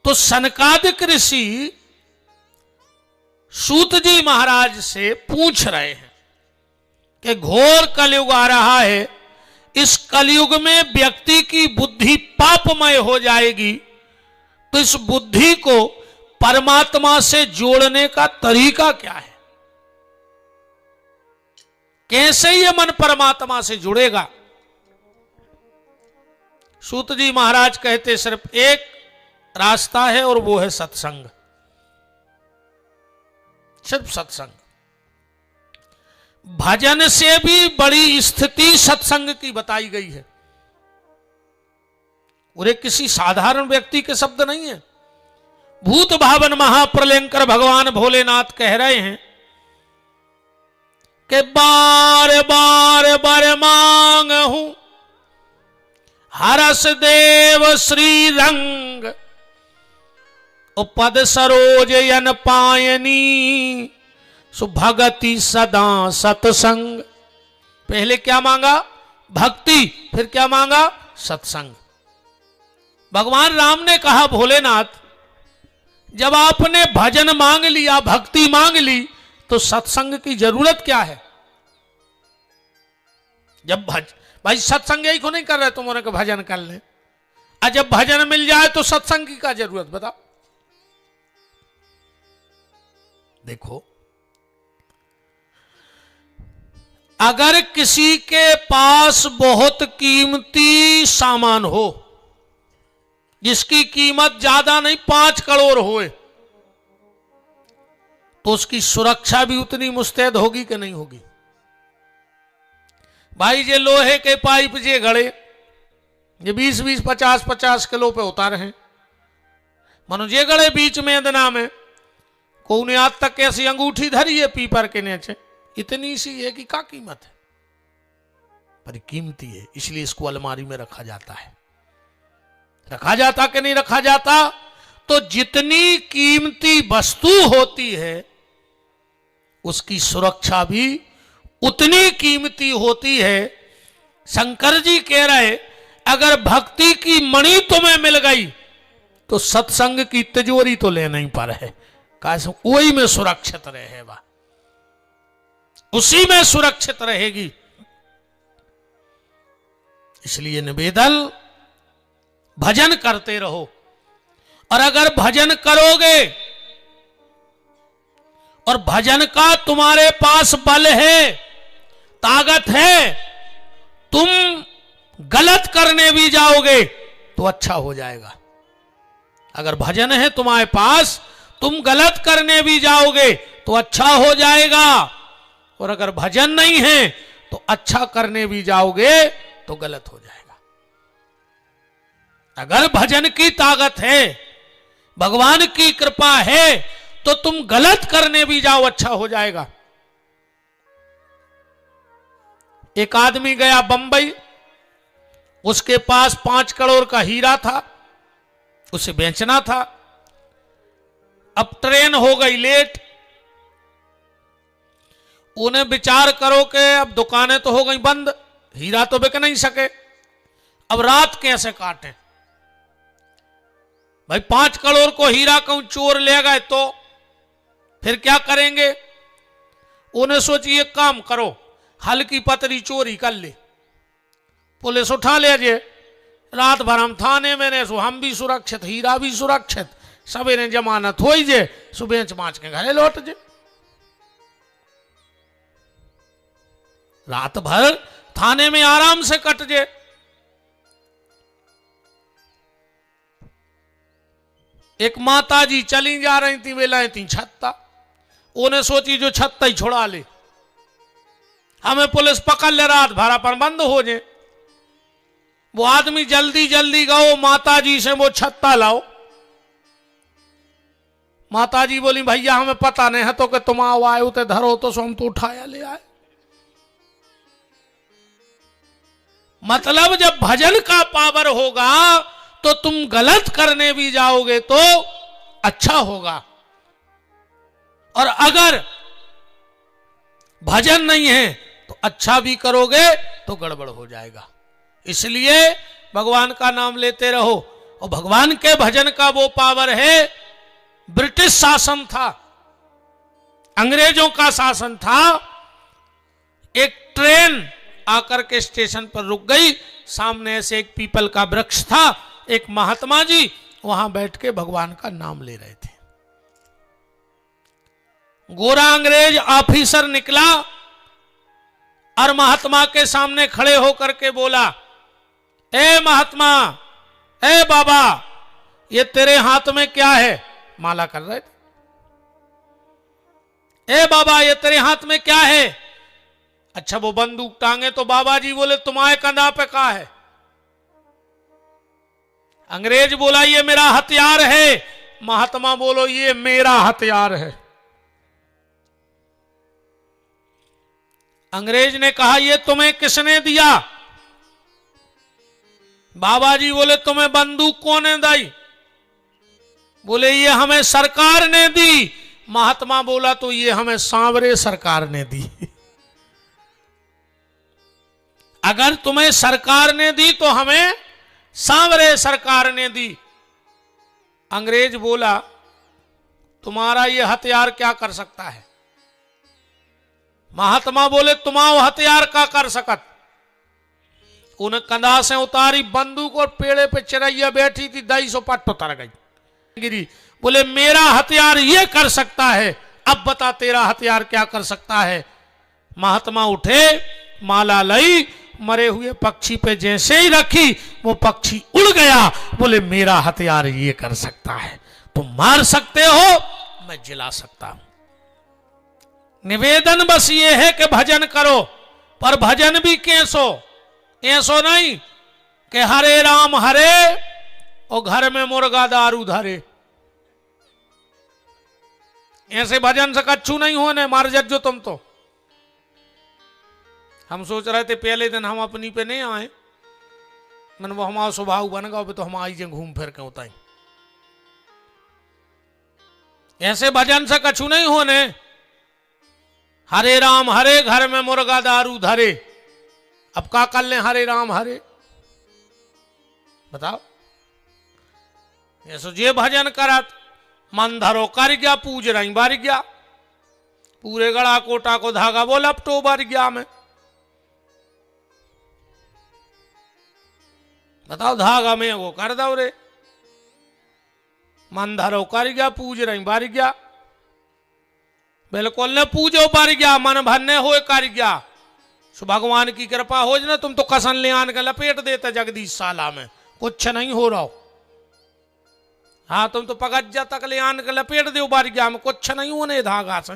तो सनकादिक ऋषि सूत जी महाराज से पूछ रहे हैं कि घोर कलयुग आ रहा है, इस कलयुग में व्यक्ति की बुद्धि पापमय हो जाएगी, तो इस बुद्धि को परमात्मा से जोड़ने का तरीका क्या है? कैसे ये मन परमात्मा से जुड़ेगा? सूत जी महाराज कहते सिर्फ एक रास्ता है और वो है सत्संग, सिर्फ सत्संग। भजन से भी बड़ी स्थिति सत्संग की बताई गई है, और एक किसी साधारण व्यक्ति के शब्द नहीं है। भूत भावन महाप्रलयंकर भगवान भोलेनाथ कह रहे हैं कि बार बार बर मांग हूं हरस देव श्री रंग, पद सरोज यन पायनी सुभगति सदा सत्संग। पहले क्या मांगा? भक्ति, फिर क्या मांगा? सत्संग। भगवान राम ने कहा, भोलेनाथ जब आपने भजन मांग लिया, भक्ति मांग ली, तो सत्संग की जरूरत क्या है? जब भाई सत्संग यही को नहीं कर रहे तुम उन्हें भजन कर ले, और जब भजन मिल जाए तो सत्संग की क्या जरूरत? बताओ। देखो, अगर किसी के पास बहुत कीमती सामान हो, जिसकी कीमत ज्यादा नहीं 5 करोड़ होए, तो उसकी सुरक्षा भी उतनी मुस्तैद होगी कि नहीं होगी? भाई ये लोहे के पाइप जे गड़े, ये 20-20, 50-50 किलो पे उतार हैं, मानो जे गड़े बीच में अंदना में, को ने आज तक कैसी अंगूठी धरी है पीपर के नीचे, इतनी सी है कि क्या कीमत है, पर कीमती है, इसलिए इसको अलमारी में रखा जाता है। रखा जाता कि नहीं रखा जाता? तो जितनी कीमती वस्तु होती है उसकी सुरक्षा भी उतनी कीमती होती है। शंकर जी कह रहे, अगर भक्ति की मणि तुम्हें मिल गई तो सत्संग की तिजोरी तो ले नहीं पा रहे, कैसे वही में सुरक्षित रहेगा, उसी में सुरक्षित रहेगी। इसलिए निवेदन, भजन करते रहो, और अगर भजन करोगे और भजन का तुम्हारे पास बल है, ताकत है, तुम गलत करने भी जाओगे तो अच्छा हो जाएगा। अगर भजन है तुम्हारे पास, तुम गलत करने भी जाओगे तो अच्छा हो जाएगा, और अगर भजन नहीं है तो अच्छा करने भी जाओगे तो गलत हो जाएगा। अगर भजन की ताकत है, भगवान की कृपा है, तो तुम गलत करने भी जाओ अच्छा हो जाएगा। एक आदमी गया बंबई, उसके पास 5 करोड़ का हीरा था, उसे बेचना था। अब ट्रेन हो गई लेट, उन्हें विचार करो कि अब दुकानें तो हो गई बंद, हीरा तो बिक नहीं सके, अब रात कैसे काटे? भाई 5 करोड़ को हीरा कहूं चोर ले गए तो फिर क्या करेंगे? उन्हें सोचिए, काम करो, हल्की पतरी चोरी कर ले, पुलिस उठा ले जे, रात भर हम थाने में रहे, सो हम भी सुरक्षित, हीरा भी सुरक्षित, सवेरे जमानत हो जे, सुबह बेच के घरे लौट जे। रात भर थाने में आराम से कट जे। एक माता जी चली जा रही थी, वे लाई थी छत्ता, उन्हें सोची जो छत्ता ही छुड़ा ले, हमें पुलिस पकड़ ले, रात भर अपन बंद हो जाए। वो आदमी जल्दी जल्दी गओ माता जी से वो छत्ता लाओ। माता जी बोली, भैया हमें पता नहीं है तो कि तुम आओ आए उते धरो तो सो हम तो उठाया ले आए। मतलब जब भजन का पावर होगा तो तुम गलत करने भी जाओगे तो अच्छा होगा, और अगर भजन नहीं है तो अच्छा भी करोगे तो गड़बड़ हो जाएगा। इसलिए भगवान का नाम लेते रहो, और भगवान के भजन का वो पावर है। ब्रिटिश शासन था, अंग्रेजों का शासन था। एक ट्रेन आकर के स्टेशन पर रुक गई, सामने से एक पीपल का वृक्ष था, एक महात्मा जी वहां बैठ के भगवान का नाम ले रहे थे। गोरा अंग्रेज ऑफिसर निकला और महात्मा के सामने खड़े होकर के बोला, ए महात्मा, ए बाबा, ये तेरे हाथ में क्या है? माला कर रहे थे। ए बाबा, ये तेरे हाथ में क्या है? अच्छा, वो बंदूक टांगे तो बाबा जी बोले तुम्हारे कंधा पे क्या है? अंग्रेज बोला ये मेरा हथियार है। महात्मा बोलो ये मेरा हथियार है। अंग्रेज ने कहा ये तुम्हें किसने दिया? बाबा जी बोले तुम्हें बंदूक कौन ने दी? बोले ये हमें सरकार ने दी। महात्मा बोला तो ये हमें सांवरे सरकार ने दी। अगर तुम्हें सरकार ने दी तो हमें सांवरे सरकार ने दी। अंग्रेज बोला तुम्हारा ये हथियार क्या कर सकता है? महात्मा बोले तुम्हारा हथियार क्या कर सकत? उन कंधा से उतारी बंदूक और पेड़े पे चिड़ैया बैठी थी, 250 पट्ट उतर गई, गिरी। बोले मेरा हथियार ये कर सकता है, अब बता तेरा हथियार क्या कर सकता है? महात्मा उठे, माला लाई, मरे हुए पक्षी पे जैसे ही रखी वो पक्षी उड़ गया। बोले मेरा हथियार ये कर सकता है, तुम मार सकते हो, मैं जिला सकता हूं। निवेदन बस ये है कि भजन करो, पर भजन भी कैसो? ऐसो नहीं कि हरे राम हरे और घर में मुर्गा दारू धरे। ऐसे भजन से कच्छू नहीं होने, मार जज्जो तुम तो। हम सोच रहे थे पहले दिन हम अपनी पे नहीं आए, मन वो हमारा स्वभाव बन गया, तो हम आई जे घूम फिर के होता है। ऐसे भजन से कछु नहीं होने। हरे राम हरे घर में मुर्गा दारू धरे। अब क्या कर ले हरे राम हरे? बताओ। ऐसो जे भजन करत मन धरो कर गया, पूज रही बार गया, पूरे गड़ा कोटा को धागा वो लपटो बार गया में। बताओ धागा में वो कर दो रे, मन धरो कर गया, पूज रही बार गया। बिल्कुल ने पूजो बार गया, मन भरने हो कर गया। सो भगवान की कृपा हो ना, तुम तो कसन ले आन के लपेट देते जगदीश साला में, कुछ नहीं हो रहा। हाँ तुम तो पगज्जा तक ले आन के लपेट दो बार गया में, कुछ नहीं होने धागा से।